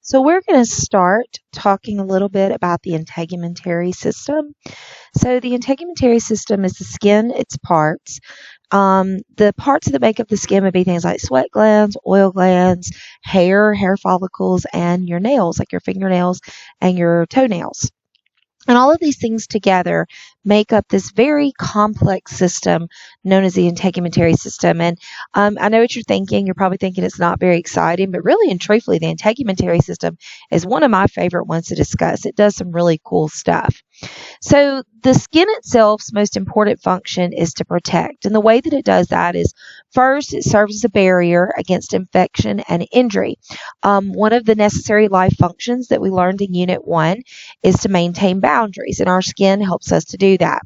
So we're going to start talking a little bit about the integumentary system. So the integumentary system is the skin, its parts. The parts that make up the skin would be things like sweat glands, oil glands, hair follicles, and your nails, like your fingernails and your toenails. And all of these things together make up this very complex system known as the integumentary system. And I know what you're thinking. You're probably thinking it's not very exciting, but really and truthfully, the integumentary system is one of my favorite ones to discuss. It does some really cool stuff. So the skin itself's most important function is to protect. And the way that it does that is, first, it serves as a barrier against infection and injury. One of the necessary life functions that we learned in Unit 1 is to maintain boundaries, and our skin helps us to do that.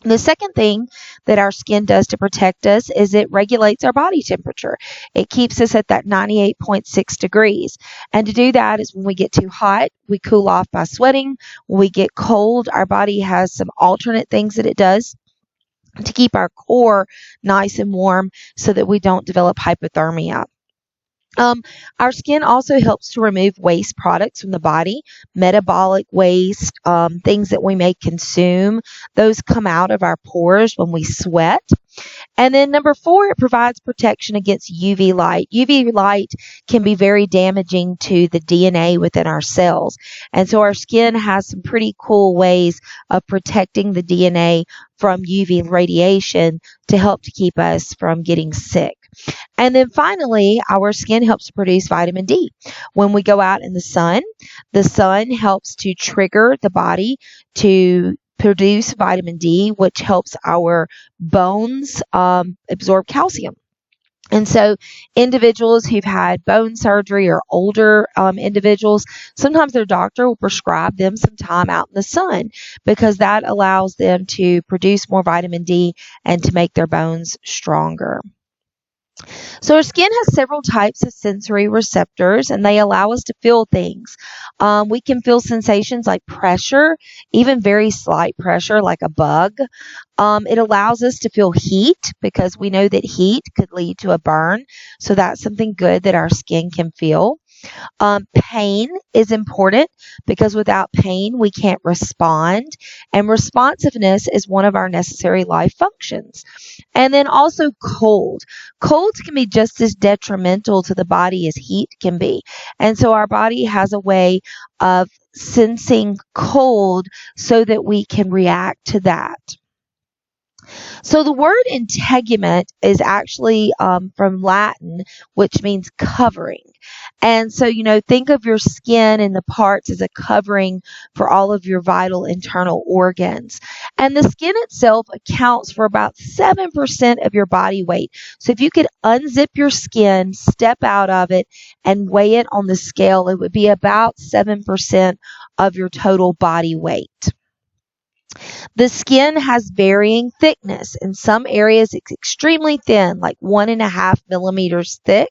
The second thing that our skin does to protect us is it regulates our body temperature. It keeps us at that 98.6 degrees. And to do that is when we get too hot, we cool off by sweating. When we get cold, our body has some alternate things that it does to keep our core nice and warm so that we don't develop hypothermia. Our skin also helps to remove waste products from the body, metabolic waste, things that we may consume. Those come out of our pores when we sweat. And then number 4, it provides protection against UV light. UV light can be very damaging to the DNA within our cells. And so our skin has some pretty cool ways of protecting the DNA from UV radiation to help to keep us from getting sick. And then finally, our skin helps to produce vitamin D. When we go out in the sun helps to trigger the body to produce vitamin D, which helps our bones absorb calcium. And so individuals who've had bone surgery or older individuals, sometimes their doctor will prescribe them some time out in the sun because that allows them to produce more vitamin D and to make their bones stronger. So our skin has several types of sensory receptors, and they allow us to feel things. We can feel sensations like pressure, even very slight pressure like a bug. It allows us to feel heat because we know that heat could lead to a burn. So that's something good that our skin can feel. Pain is important because without pain, we can't respond. And responsiveness is one of our necessary life functions. And then also cold. Colds can be just as detrimental to the body as heat can be. And so our body has a way of sensing cold so that we can react to that. So the word integument is actually from Latin, which means covering. And so, think of your skin and the parts as a covering for all of your vital internal organs. And the skin itself accounts for about 7% of your body weight. So if you could unzip your skin, step out of it, and weigh it on the scale, it would be about 7% of your total body weight. The skin has varying thickness. In some areas, it's extremely thin, like 1.5 millimeters thick.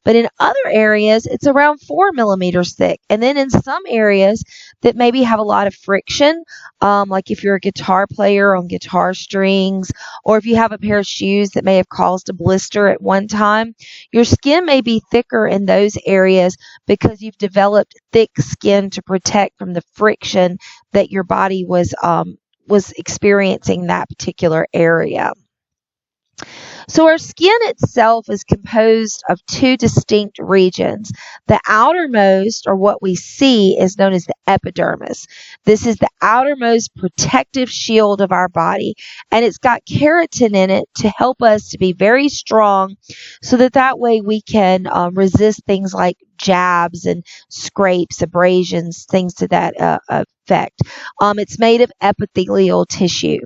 But in other areas, it's around 4 millimeters thick. And then in some areas that maybe have a lot of friction, like if you're a guitar player on guitar strings, or if you have a pair of shoes that may have caused a blister at one time, your skin may be thicker in those areas because you've developed thick skin to protect from the friction that your body was experiencing that particular area. So our skin itself is composed of 2 distinct regions. The outermost, or what we see, is known as the epidermis. This is the outermost protective shield of our body, and it's got keratin in it to help us to be very strong so that way we can resist things like jabs and scrapes, abrasions, things to that effect. It's made of epithelial tissue.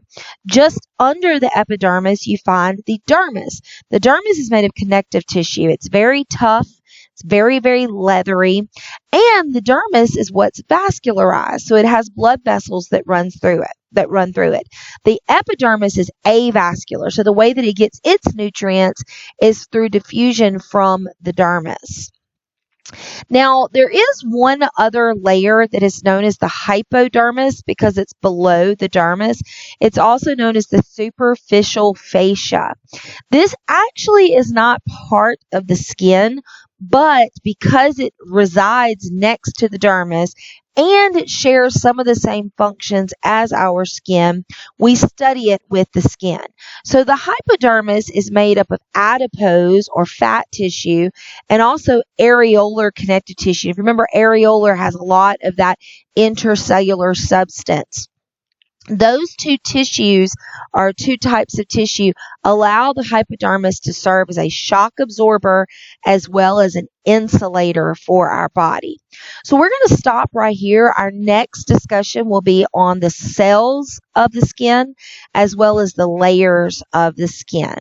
Just under the epidermis, you find the dermis. The dermis is made of connective tissue. It's very tough. It's very, very leathery. And the dermis is what's vascularized. So it has blood vessels that run through it. The epidermis is avascular. So the way that it gets its nutrients is through diffusion from the dermis. Now, there is one other layer that is known as the hypodermis because it's below the dermis. It's also known as the superficial fascia. This actually is not part of the skin, but because it resides next to the dermis and it shares some of the same functions as our skin, we study it with the skin. So the hypodermis is made up of adipose or fat tissue and also areolar connective tissue. If you remember, areolar has a lot of that intercellular substance. Those two tissues, or two types of tissue, allow the hypodermis to serve as a shock absorber as well as an insulator for our body. So we're going to stop right here. Our next discussion will be on the cells of the skin as well as the layers of the skin.